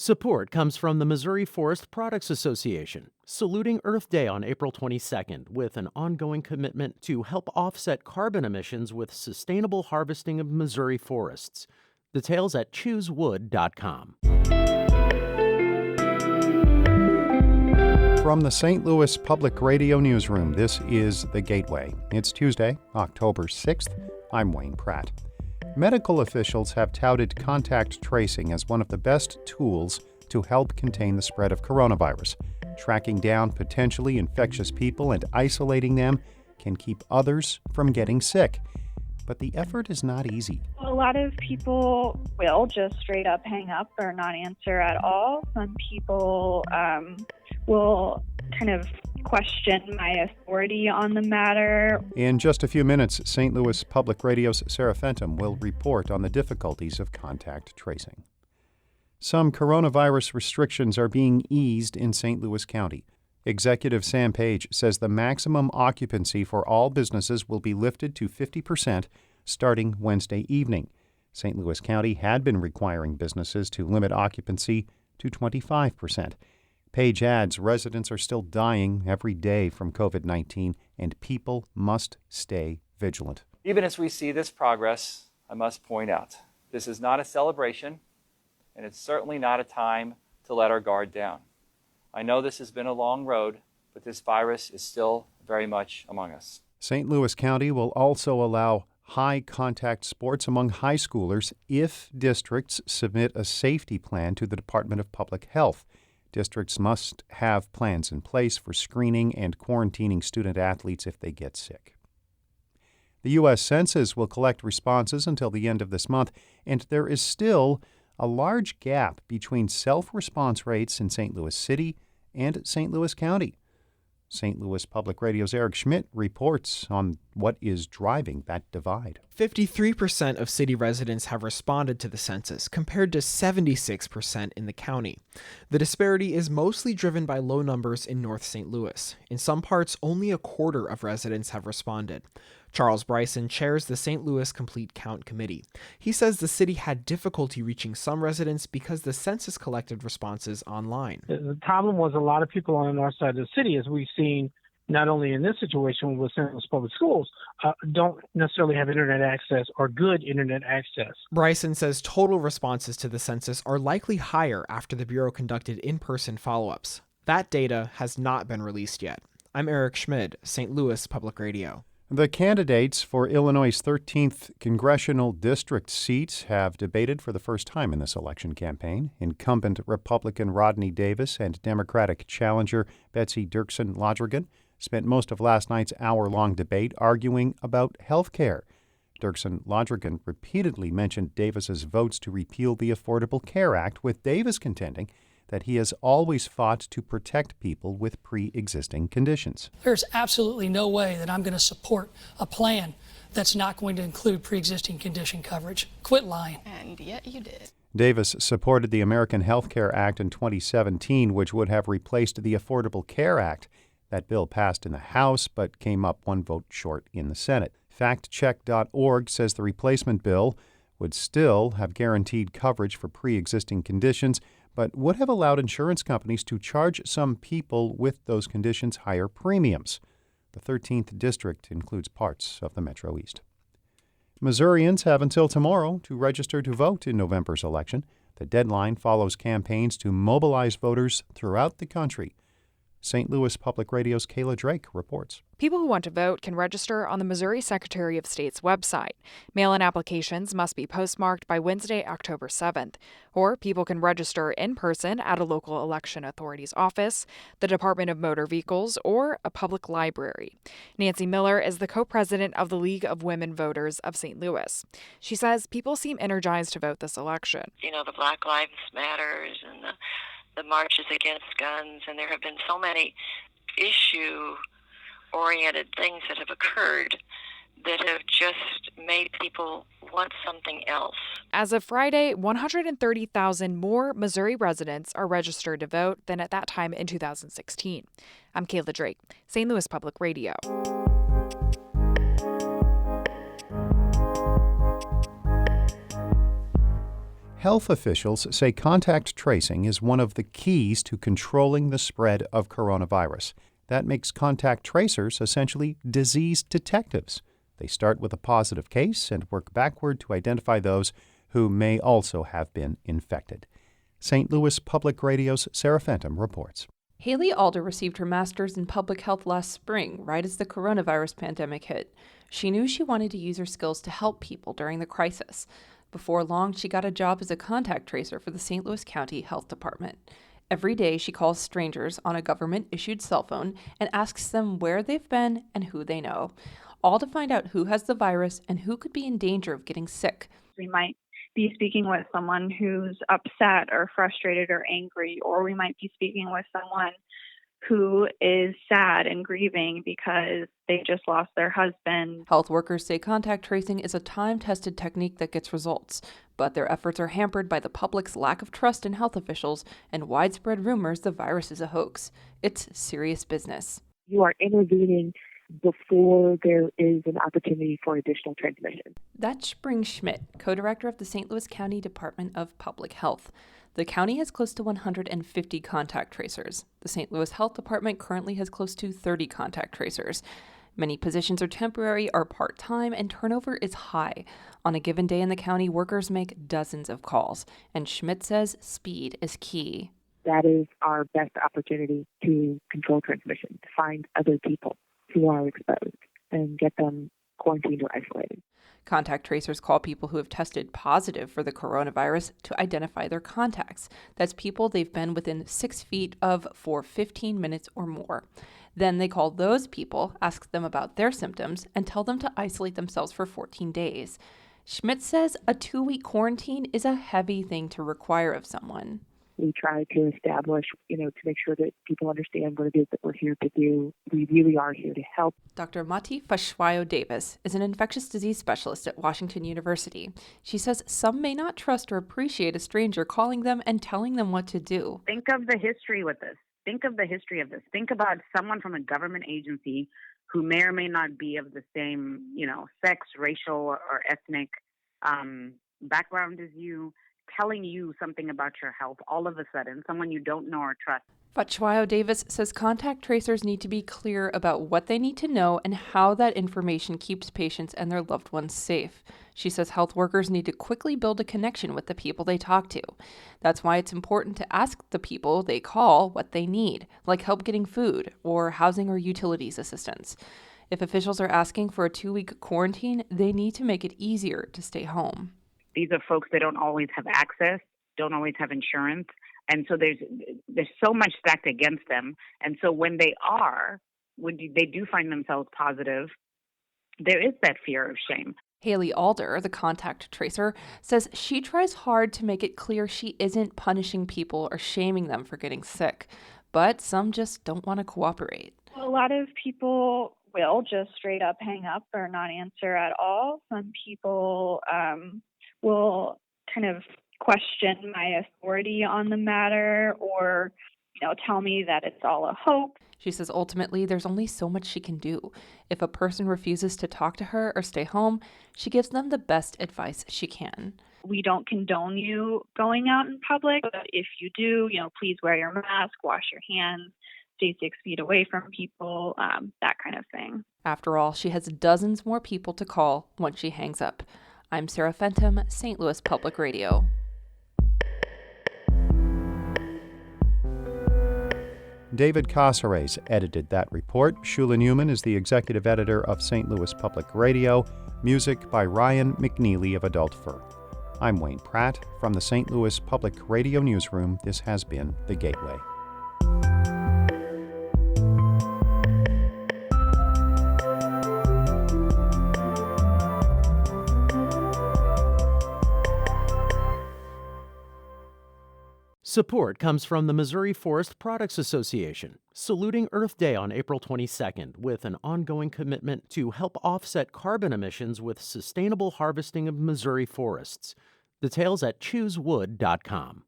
Support comes from the Missouri Forest Products Association, saluting Earth Day on April 22nd with an ongoing commitment to help offset carbon emissions with sustainable harvesting of Missouri forests. Details at choosewood.com. From the St. Louis Public Radio Newsroom, this is The Gateway. It's Tuesday, October 6th. I'm Wayne Pratt. Medical officials have touted contact tracing as one of the best tools to help contain the spread of coronavirus. Tracking down potentially infectious people and isolating them can keep others from getting sick. But the effort is not easy. A lot of people will just straight up hang up or not answer at all. Some people will kind of question my authority on the matter. In just a few minutes, St. Louis Public Radio's Sarah Fenton will report on the difficulties of contact tracing. Some coronavirus restrictions are being eased in St. Louis County. Executive Sam Page says the maximum occupancy for all businesses will be lifted to 50% starting Wednesday evening. St. Louis County had been requiring businesses to limit occupancy to 25%. Page adds residents are still dying every day from COVID-19, and people must stay vigilant. Even as we see this progress, I must point out, this is not a celebration, and it's certainly not a time to let our guard down. I know this has been a long road, but this virus is still very much among us. St. Louis County will also allow high-contact sports among high schoolers if districts submit a safety plan to the Department of Public Health. Districts must have plans in place for screening and quarantining student-athletes if they get sick. The U.S. Census will collect responses until the end of this month, and there is still a large gap between self-response rates in St. Louis City and St. Louis County. St. Louis Public Radio's Eric Schmidt reports on what is driving that divide. 53% of city residents have responded to the census, compared to 76% in the county. The disparity is mostly driven by low numbers in North St. Louis. In some parts, only a quarter of residents have responded. Charles Bryson chairs the St. Louis Complete Count Committee. He says the city had difficulty reaching some residents because the census collected responses online. The problem was a lot of people on the north side of the city, as we've seen not only in this situation with St. Louis Public Schools, don't necessarily have internet access or good internet access. Bryson says total responses to the census are likely higher after the Bureau conducted in-person follow-ups. That data has not been released yet. I'm Eric Schmidt, St. Louis Public Radio. The candidates for Illinois' 13th congressional district seats have debated for the first time in this election campaign. Incumbent Republican Rodney Davis and Democratic challenger Betsy Dirksen-Lodrigan spent most of last night's hour-long debate arguing about health care. Dirksen-Lodrigan repeatedly mentioned Davis's votes to repeal the Affordable Care Act, with Davis contending that he has always fought to protect people with pre-existing conditions. There's absolutely no way that I'm going to support a plan that's not going to include pre-existing condition coverage. Quit lying. And yet you did. Davis supported the American Health Care Act in 2017, which would have replaced the Affordable Care Act. That bill passed in the House, but came up one vote short in the Senate. FactCheck.org says the replacement bill would still have guaranteed coverage for pre-existing conditions, but would have allowed insurance companies to charge some people with those conditions higher premiums. The 13th district includes parts of the Metro East. Missourians have until tomorrow to register to vote in November's election. The deadline follows campaigns to mobilize voters throughout the country. St. Louis Public Radio's Kayla Drake reports. People who want to vote can register on the Missouri Secretary of State's website. Mail-in applications must be postmarked by Wednesday, October 7th. Or people can register in person at a local election authority's office, the Department of Motor Vehicles, or a public library. Nancy Miller is the co-president of the League of Women Voters of St. Louis. She says people seem energized to vote this election. You know, the Black Lives Matters and the marches against guns, and there have been so many issue-oriented things that have occurred that have just made people want something else. As of Friday, 130,000 more Missouri residents are registered to vote than at that time in 2016. I'm Kayla Drake, St. Louis Public Radio. Health officials say contact tracing is one of the keys to controlling the spread of coronavirus. That makes contact tracers essentially disease detectives. They start with a positive case and work backward to identify those who may also have been infected. St. Louis Public Radio's Sarah Fenton reports. Haley Alder received her master's in public health last spring, right as the coronavirus pandemic hit. She knew she wanted to use her skills to help people during the crisis. Before long, she got a job as a contact tracer for the St. Louis County Health Department. Every day, she calls strangers on a government-issued cell phone and asks them where they've been and who they know, all to find out who has the virus and who could be in danger of getting sick. We might be speaking with someone who's upset or frustrated or angry, or we might be speaking with someone who is sad and grieving because they just lost their husband. Health workers say contact tracing is a time-tested technique that gets results, but their efforts are hampered by the public's lack of trust in health officials and widespread rumors the virus is a hoax. It's serious business. You are intervening before there is an opportunity for additional transmission. That's Spring Schmidt, co-director of the St. Louis County Department of Public Health. The county has close to 150 contact tracers. The St. Louis Health Department currently has close to 30 contact tracers. Many positions are temporary or part-time, and turnover is high. On a given day in the county, workers make dozens of calls, and Schmidt says speed is key. That is our best opportunity to control transmission, to find other people who are exposed and get them quarantined or isolated. Contact tracers call people who have tested positive for the coronavirus to identify their contacts. That's people they've been within 6 feet of for 15 minutes or more. Then they call those people, ask them about their symptoms, and tell them to isolate themselves for 14 days. Schmidt says a 2-week quarantine is a heavy thing to require of someone. We try to establish, to make sure that people understand what it is that we're here to do. We really are here to help. Dr. Mati Fashwayo-Davis is an infectious disease specialist at Washington University. She says some may not trust or appreciate a stranger calling them and telling them what to do. Think of the history with this. Think of the history of this. Think about someone from a government agency who may or may not be of the same, sex, racial, or ethnic background as you, telling you something about your health all of a sudden, someone you don't know or trust. Fashwayo-Davis says contact tracers need to be clear about what they need to know and how that information keeps patients and their loved ones safe. She says health workers need to quickly build a connection with the people they talk to. That's why it's important to ask the people they call what they need, like help getting food or housing or utilities assistance. If officials are asking for a 2-week quarantine, they need to make it easier to stay home. These are folks that don't always have access, don't always have insurance. And so there's so much stacked against them. And so when they do find themselves positive, there is that fear of shame. Haley Alder, the contact tracer, says she tries hard to make it clear she isn't punishing people or shaming them for getting sick. But some just don't want to cooperate. A lot of people will just straight up hang up or not answer at all. Some people will kind of question my authority on the matter or, tell me that it's all a hoax. She says ultimately there's only so much she can do. If a person refuses to talk to her or stay home, she gives them the best advice she can. We don't condone you going out in public, but if you do, please wear your mask, wash your hands, stay 6 feet away from people, that kind of thing. After all, she has dozens more people to call once she hangs up. I'm Sarah Fenton, St. Louis Public Radio. David Casares edited that report. Shula Newman is the executive editor of St. Louis Public Radio. Music by Ryan McNeely of Adult Fur. I'm Wayne Pratt. From the St. Louis Public Radio Newsroom, this has been The Gateway. Support comes from the Missouri Forest Products Association, saluting Earth Day on April 22nd with an ongoing commitment to help offset carbon emissions with sustainable harvesting of Missouri forests. Details at choosewood.com.